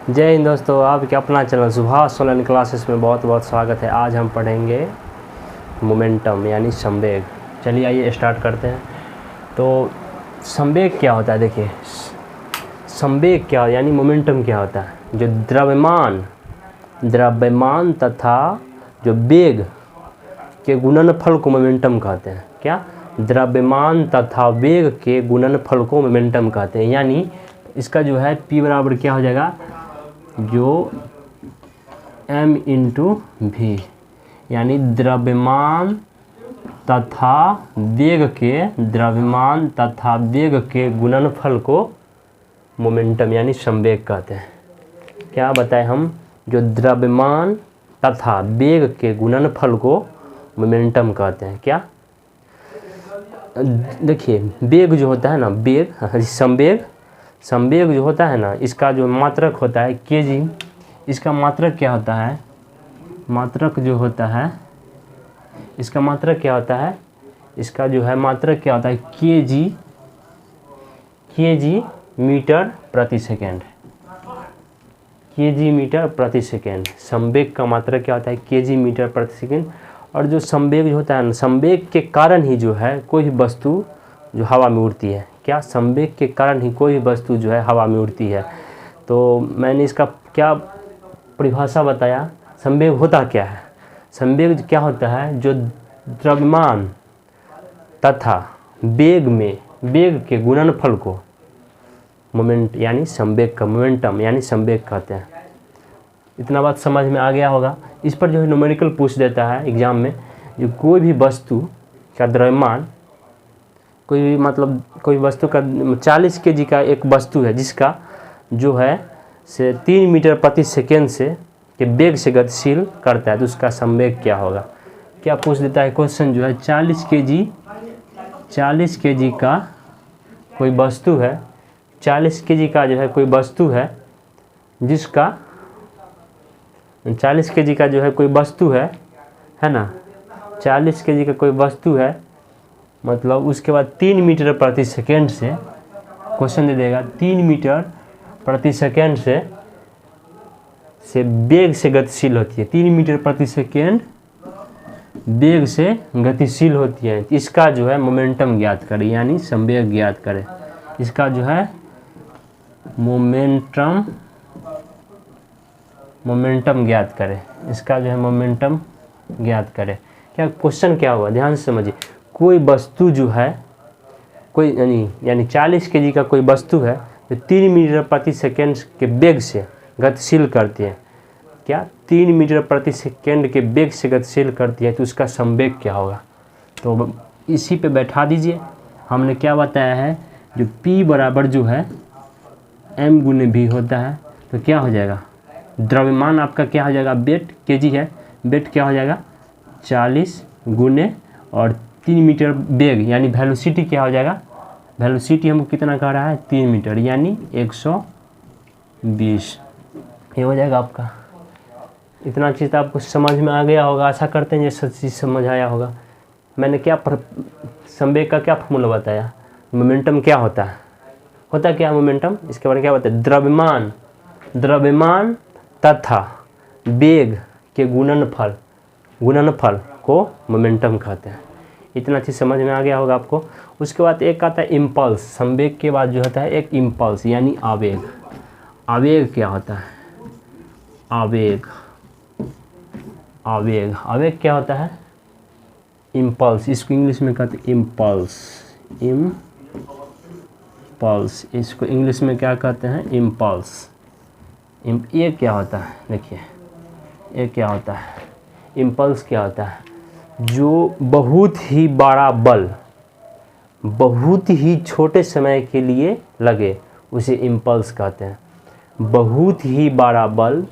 जय हिंद दोस्तों, आपके अपना चैनल सुभाष सोलन क्लासेस में बहुत बहुत स्वागत है। आज हम पढ़ेंगे मोमेंटम यानी संवेग। चलिए आइए स्टार्ट करते हैं। तो संवेग क्या होता है, देखिए संवेग क्या यानी मोमेंटम क्या होता है। जो द्रव्यमान तथा जो वेग के गुणनफल को मोमेंटम कहते हैं। क्या? द्रव्यमान तथा वेग के गुणनफल को मोमेंटम कहते हैं। यानी इसका जो है P बराबर क्या हो जाएगा, जो m इंटू वी, यानी द्रव्यमान तथा वेग के गुणनफल को मोमेंटम यानी संवेग कहते हैं। क्या बताएं हम? जो द्रव्यमान तथा वेग के गुणनफल को मोमेंटम कहते हैं। क्या? देखिए वेग जो होता है ना, संवेग जो होता है ना, इसका जो मात्रक होता है kg। इसका मात्रक क्या होता है? मात्रक जो होता है, इसका मात्रक क्या होता है? इसका जो है मात्रक क्या होता है? kg मीटर प्रति सेकेंड। kg मीटर प्रति सेकेंड। संवेग का मात्रक क्या होता है? kg मीटर प्रति सेकेंड। और जो संवेग जो होता है ना, संवेग के कारण ही जो है कोई भी वस्तु जो हवा में उड़ती है। क्या? संवेग के कारण ही कोई भी वस्तु जो है हवा में उड़ती है। तो मैंने इसका क्या परिभाषा बताया? संवेग होता क्या है? संवेग क्या होता है? जो द्रव्यमान तथा वेग के गुणनफल को मोमेंट यानी संवेग का मोमेंटम यानी संवेग कहते हैं। इतना बात समझ में आ गया होगा। इस पर जो है न्यूमेरिकल पूछ देता है एग्जाम में। जो कोई भी वस्तु का द्रव्यमान, कोई वस्तु का 40 kg का एक वस्तु है जिसका जो है से 3 मीटर प्रति सेकेंड से के वेग से गतिशील करता है, तो उसका संवेग क्या होगा? क्या पूछ देता है क्वेश्चन जो है 40 kg का कोई वस्तु है, 40 kg का जो है कोई वस्तु है जिसका 40 kg का जो है कोई वस्तु है ना, 40 kg का कोई वस्तु है, मतलब उसके बाद 3 मीटर प्रति सेकेंड से क्वेश्चन दे देगा। 3 मीटर प्रति सेकेंड से वेग से गतिशील होती है। 3 मीटर प्रति सेकेंड वेग से गतिशील होती है। इसका जो है मोमेंटम ज्ञात करें यानी संवेग ज्ञात करें। इसका जो है मोमेंटम ज्ञात करें। इसका जो है मोमेंटम ज्ञात करें। क्या क्वेश्चन क्या हुआ, ध्यान से समझिए। कोई वस्तु जो है कोई यानी 40 kg का कोई वस्तु है जो 3 मीटर प्रति सेकेंड के वेग से गतिशील करती है। क्या? 3 मीटर प्रति सेकेंड के वेग से गतिशील करती है, तो उसका संवेग क्या होगा? तो इसी पे बैठा दीजिए। हमने क्या बताया है? जो P बराबर जो है m गुने v होता है, तो क्या हो जाएगा? द्रव्यमान आपका क्या हो जाएगा? वेट kg है, वेट क्या हो जाएगा? 40 गुने और 3 मीटर वेग यानी वेलोसिटी क्या हो जाएगा? वेलोसिटी हमको कितना कह रहा है? 3 मीटर यानी 120। ये हो जाएगा आपका। इतना चीज़ आपको समझ में आ गया होगा। आशा करते हैं ये सब चीज़ समझ आया होगा। मैंने क्या संवेग का क्या फॉर्मूला बताया? मोमेंटम क्या होता है? होता क्या है मोमेंटम? इसके बारे में क्या बताया? द्रव्यमान तथा वेग के गुणनफल को मोमेंटम कहते हैं। इतना चीज़ समझ में आ गया होगा आपको। उसके बाद एक आता है इम्पल्स। संवेग के बाद जो होता है एक इम्पल्स यानी आवेग। आवेग क्या होता है? आवेग क्या होता है? इम्पल्स। इसको इंग्लिश में कहते हैं इम्पल्स। इसको इंग्लिश में क्या कहते हैं? इम्पल्स। ये क्या होता है? देखिए ये क्या होता है? इम्पल्स क्या होता है? जो बहुत ही बड़ा बल बहुत ही छोटे समय के लिए लगे, उसे इम्पल्स कहते हैं। बहुत ही बड़ा बल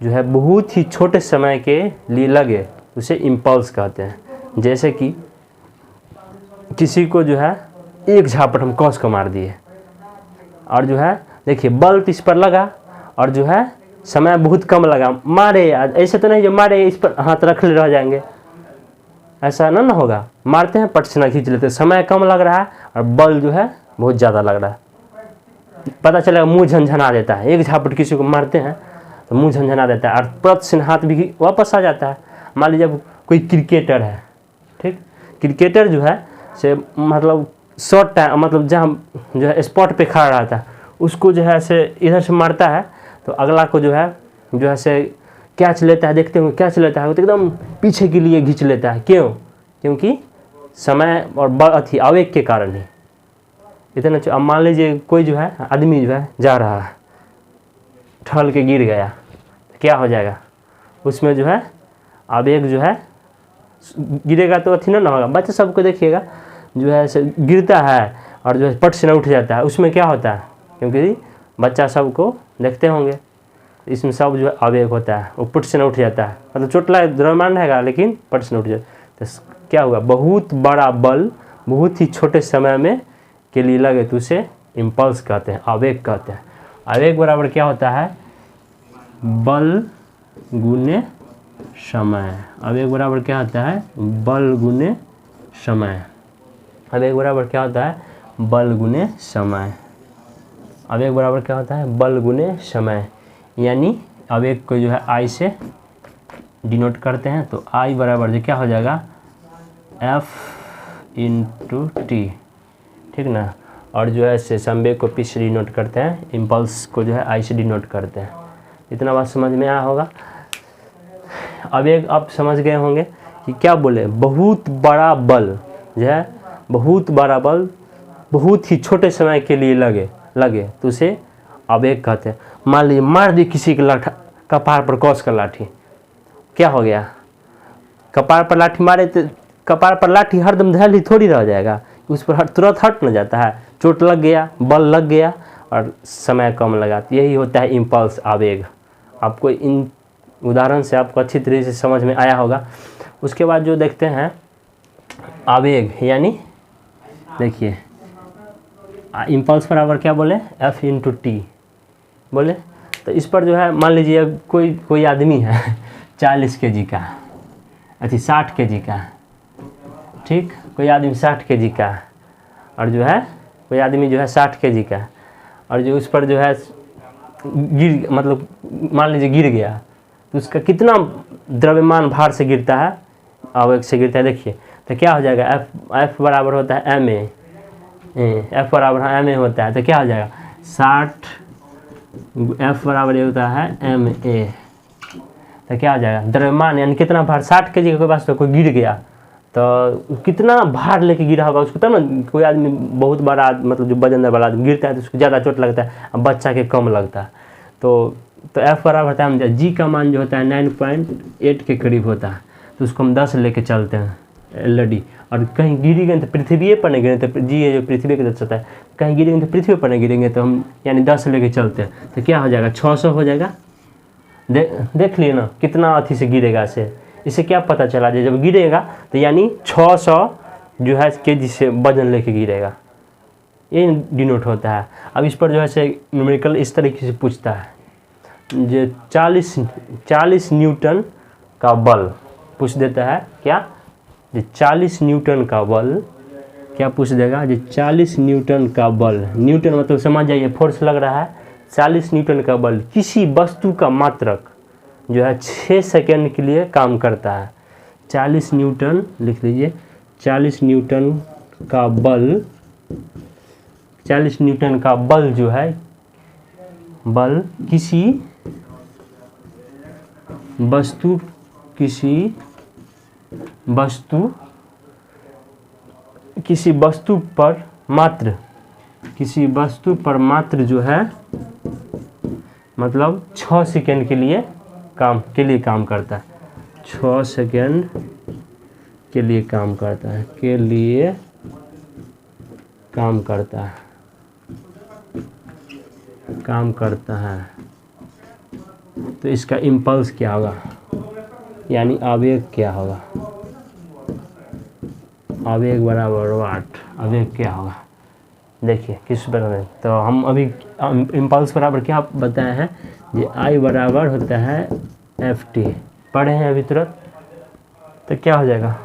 जो है बहुत ही छोटे समय के लिए लगे, उसे इम्पल्स कहते हैं। जैसे कि किसी को जो है एक झापट हम कस को मार दिए, और जो है देखिए बल तो इस पर लगा और जो है समय बहुत कम लगा, मारे। ऐसे तो नहीं जो मारे इस पर हाथ रख ले रह जाएंगे, ऐसा ना होगा। मारते हैं पट से ना खींच लेते, समय कम लग रहा है और बल जो है बहुत ज़्यादा लग रहा है। पता चलेगा मुंह झनझना देता है, एक झापट किसी को मारते हैं तो मुंह झनझना देता है और तुरंत से हाथ भी वापस आ जाता है। मान लीजिए अब कोई क्रिकेटर है, ठीक, क्रिकेटर जो है से मतलब शॉर्ट टाइम मतलब जहाँ जो है स्पॉट पे खड़ा रहता है, उसको जो है से इधर से मारता है तो अगला को जो है से कैच लेता है, देखते होंगे कैच लेता है तो एकदम पीछे के लिए खींच लेता है। क्यों? क्योंकि समय और अथी आवेग के कारण ही इतना। अब मान लीजिए कोई जो है आदमी जो है जा रहा है, ठल के गिर गया तो क्या हो जाएगा, उसमें जो है आवेग जो है गिरेगा तो अथी ना होगा। बच्चे सबको देखिएगा जो है से गिरता है और जो है पट से न उठ जाता है, उसमें क्या होता है, क्योंकि बच्चा सबको देखते होंगे इसमें सब जो है आवेग होता है, वो पट से न उठ जाता है, मतलब चोट लगा द्रव्यमान रहेगा लेकिन पट से न उठ जाता। तो क्या हुआ, बहुत बड़ा बल बहुत ही छोटे समय में के लिए लगे तो उसे इम्पल्स कहते हैं, आवेग कहते हैं। आवेग बराबर क्या होता है, बल गुने समय। आवेग बराबर क्या होता है, बल गुने समय। आवेग बराबर क्या होता है, बल गुने समय। आवेग बराबर क्या होता है, बल गुने समय। यानी आवेग को जो है आई से डिनोट करते हैं तो आई बराबर जो क्या हो जाएगा, F इंटू टी, ठीक ना। और जो है से संवेग को पी से डिनोट करते हैं, इम्पल्स को जो है आई से डिनोट करते हैं। इतना बात समझ में आया होगा। आवेग आप समझ गए होंगे कि क्या बोले, बहुत बड़ा बल जो है, बहुत बड़ा बल बहुत ही छोटे समय के लिए लगे तो उसे आवेग कहते हैं। मान लीजिए मार दी किसी के कपार पर कस कर लाठी, क्या हो गया, कपार पर लाठी मारे तो कपार पर लाठी हरदम धैल ही थोड़ी रह जाएगा, उस पर तुरंत हट न जाता है, चोट लग गया, बल लग गया और समय कम लगा। तो यही होता है इम्पल्स, आवेग। आपको इन उदाहरण से आपको अच्छी तरीके से समझ में आया होगा। उसके बाद जो देखते हैं आवेग, यानी देखिए इम्पल्स बराबर क्या बोले, F इंटू टी बोले। तो इस पर जो है मान लीजिए कोई आदमी है 40 kg का, अच्छा 60 kg का, ठीक, कोई आदमी 60 kg का और जो है कोई आदमी जो है 60 kg का और जो उस पर जो है गिर मतलब मान लीजिए गिर गया तो उसका कितना द्रव्यमान भार से गिरता है, आवेग से गिरता है। देखिए तो क्या हो जाएगा, F बराबर होता है ma, F बराबर ma होता है तो क्या हो जाएगा 60, F बराबर ये होता है ma, तो क्या हो जाएगा द्रव्यमान यानी कितना भार, 60 kg के पास तो कोई गिर गया तो कितना भार लेके गिरा होगा उसको, तब ना कोई आदमी बहुत बड़ा मतलब जो वजनदार वाला आदमी गिरता है तो उसको ज़्यादा चोट लगता है, अब बच्चा के कम लगता है। तो F बराबर होता है G का मान जो होता है 9.8 के करीब होता है तो उसको हम 10 लेके चलते हैं LD। और कहीं गिरी गए तो पृथ्वी पर नहीं गिरे तो G है जो पृथ्वी के दर्शाता है, कहीं गिरेंगे तो पृथ्वी पर नहीं गिरेंगे तो हम यानी 10 लेके चलते हैं तो क्या हो जाएगा 600 हो जाएगा। देख लिए ना कितना अथी से गिरेगा। इससे क्या पता चला, जब गिरेगा तो यानी 600 जो है kg से वजन लेके गिरेगा, ये डिनोट होता है। अब इस पर जो है से न्यूमेरिकल इस तरीके से पूछता है, जो 40 न्यूटन का बल पूछ देता है, क्या जो 40 न्यूटन का बल क्या पूछ देगा, जो 40 न्यूटन का बल, न्यूटन मतलब समझ जाइए फोर्स लग रहा है, 40 न्यूटन का बल किसी वस्तु का मात्रक जो है 6 सेकेंड के लिए काम करता है। 40 न्यूटन लिख लीजिए, 40 न्यूटन का बल, 40 न्यूटन का बल जो है, बल किसी वस्तु पर मात्र जो है मतलब 6 सेकेंड के लिए काम करता है, 6 सेकेंड के लिए काम करता है तो इसका इम्पल्स क्या होगा, यानी आवेग क्या होगा, आवेग बराबर वाट, आवेग क्या होगा देखिए किस बराबर। तो हम अभी इम्पल्स बराबर क्या बताए हैं, ये I बराबर होता है FT, पढ़े हैं अभी तुरंत। तो क्या हो जाएगा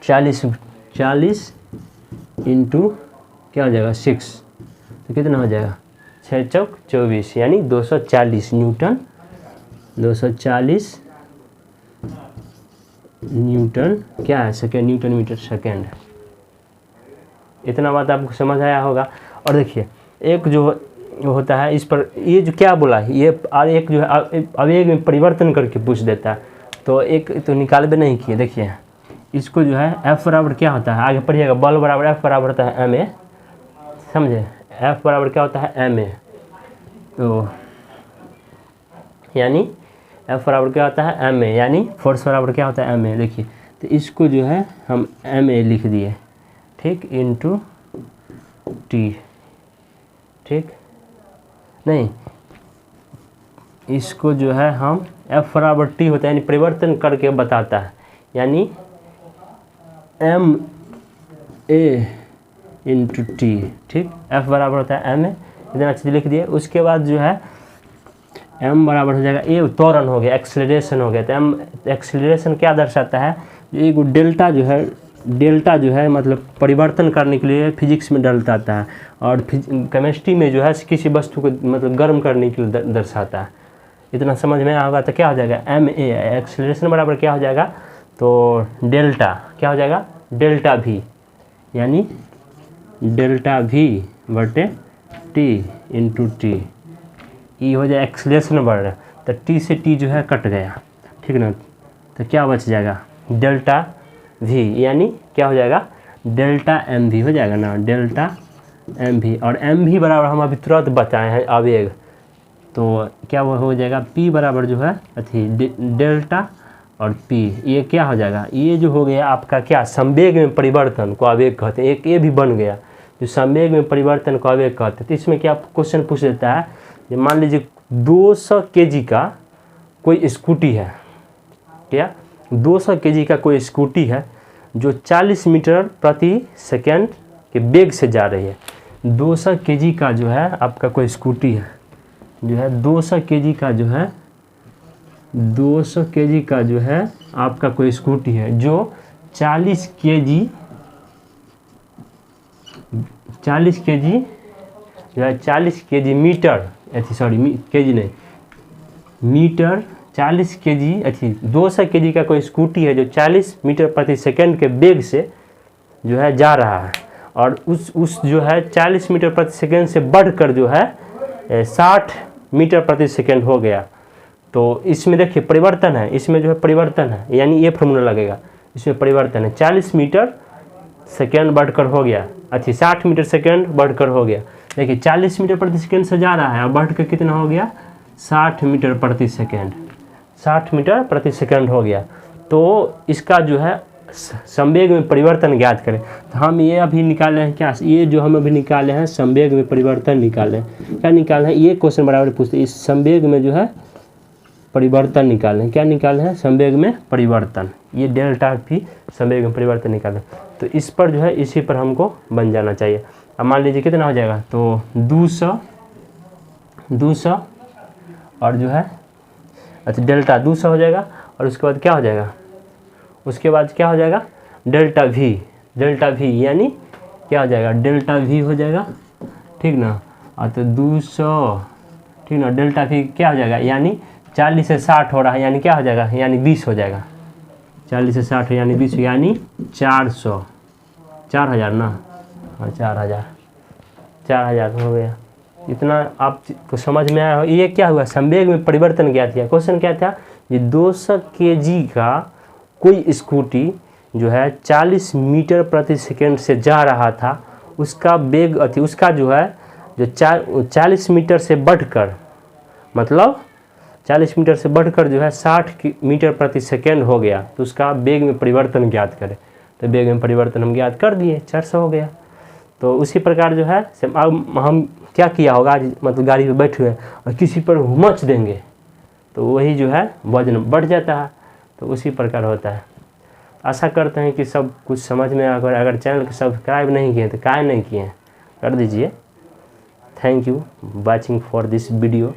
40 इंटू क्या हो जाएगा 6 तो कितना हो जाएगा 6 चौक 24 यानी 240 न्यूटन, 240 न्यूटन क्या है सेकेंड, न्यूटन मीटर सेकेंड। इतना बात आपको समझ आया होगा। और देखिए एक जो होता है इस पर ये जो क्या बोला है, ये एक जो है आवेग में परिवर्तन करके पूछ देता है। तो एक तो निकाल भी नहीं किए। देखिए इसको जो है F बराबर क्या होता है, आगे पढ़िएगा, बल बराबर F बराबर होता है ma, समझे, F बराबर क्या होता है ma। तो यानी F बराबर क्या होता है ma, यानी फोर्स बराबर क्या होता है ma। देखिए तो इसको जो है हम ma लिख दिए, ठीक, इंटू टी, ठीक, नहीं इसको जो है हम F बराबर टी होता है यानी परिवर्तन करके बताता है, यानी एम ए इंटू टी, ठीक, F बराबर होता है ma, इतना चीज़ लिख दिए। उसके बाद जो है m बराबर हो जाएगा, ये त्वरण हो गया, एक्सेलरेशन हो गया। तो m एक्सेलरेशन क्या दर्शाता है, एक डेल्टा जो है मतलब परिवर्तन करने के लिए फिजिक्स में दर्शाता है, और केमिस्ट्री में जो है किसी वस्तु को मतलब गर्म करने के लिए दर्शाता है। इतना समझ में आएगा तो क्या हो जाएगा ma एक्सेलरेशन बराबर क्या हो जाएगा, तो डेल्टा क्या हो जाएगा, डेल्टा v, यानी डेल्टा v बटे टी इंटू टी, ये हो जाए एक्सेलरेशन बढ़ रहा है। तो टी से टी जो है कट गया, ठीक ना, तो क्या बच जाएगा डेल्टा v, यानी क्या हो जाएगा डेल्टा एम वी हो जाएगा ना, डेल्टा एम वी। और एम वी बराबर हम अभी तुरंत बताए हैं आवेग, तो क्या वो हो जाएगा p बराबर जो है अथी डेल्टा और p, ये क्या हो जाएगा, ये जो हो गया आपका क्या संवेग में परिवर्तन को आवेग कहते हैं। एक ये भी बन गया जो संवेग में परिवर्तन को आवेग कहते हैं। तो इसमें क्या क्वेश्चन पूछ देता है, ये मान लीजिए 200 kg का कोई स्कूटी है, क्या 200 kg का कोई स्कूटी है जो 40 मीटर प्रति सेकेंड के वेग से जा रही है। 200 kg का जो है आपका कोई स्कूटी है, जो है 200 kg का जो है 200 kg का जो है आपका कोई स्कूटी है जो 40 kg जो है 40 kg मीटर, सॉरी kg नहीं मीटर, 40 kg 200 kg का कोई स्कूटी है जो 40 मीटर प्रति सेकंड के वेग से जो है जा रहा है, और उस जो है 40 मीटर प्रति सेकंड से बढ़कर जो है 60 मीटर प्रति सेकंड हो गया। तो इसमें देखिए परिवर्तन है, इसमें जो है परिवर्तन है, यानी ये फॉर्मूला लगेगा, इसमें परिवर्तन है। 40 मीटर सेकेंड बढ़कर हो गया, 60 मीटर सेकेंड बढ़कर हो गया। देखिए 40 मीटर प्रति सेकेंड से जा रहा है और बढ़कर कितना हो गया 60 मीटर प्रति सेकेंड, 60 मीटर प्रति सेकेंड हो गया। तो इसका जो है संवेग में परिवर्तन ज्ञात करें। तो हम ये अभी निकाले हैं क्या, ये जो हम अभी निकाले हैं संवेग में परिवर्तन निकाले हैं, क्या निकाले हैं, ये क्वेश्चन बराबर पूछते हैं। इस संवेग में जो है परिवर्तन निकाले हैं, क्या निकाले हैं संवेग में परिवर्तन, ये डेल्टा भी संवेग में परिवर्तन निकाले। तो इस पर जो है इसी पर हमको बन जाना चाहिए। अब मान लीजिए कितना हो जाएगा, तो 200 और जो है डेल्टा 200 हो जाएगा, और उसके बाद क्या हो जाएगा, उसके बाद क्या हो जाएगा डेल्टा वी यानी क्या हो जाएगा डेल्टा वी हो जाएगा, ठीक ना। और तो 200, ठीक ना, डेल्टा वी क्या हो जाएगा, यानी 40 से 60 हो रहा है, यानी क्या हो जाएगा, यानी 20 हो जाएगा, 40 से 60 यानी 20 यानी 400, 4000 ना, हाँ 4000 हो गया। इतना आपको समझ में आया हो। ये क्या हुआ, संवेग में परिवर्तन क्या था, क्वेश्चन क्या था, ये 200 kg का कोई स्कूटी जो है 40 मीटर प्रति सेकेंड से जा रहा था, उसका वेग उसका जो है जो 40 मीटर से बढ़कर, मतलब 40 मीटर से बढ़कर जो है 60 मीटर प्रति सेकेंड हो गया। तो उसका वेग में परिवर्तन ज्ञात करें। तो वेग में परिवर्तन हम ज्ञात कर दिए, 400 हो गया। तो उसी प्रकार जो है अब हम क्या किया होगा, आज मतलब गाड़ी पे बैठे हुए और किसी पर मच देंगे तो वही जो है वजन बढ़ जाता है। तो उसी प्रकार होता है। आशा करते हैं कि सब कुछ समझ में आकर, अगर चैनल को सब्सक्राइब नहीं किए तो काहे नहीं किए, कर दीजिए। Thank you watching for this video.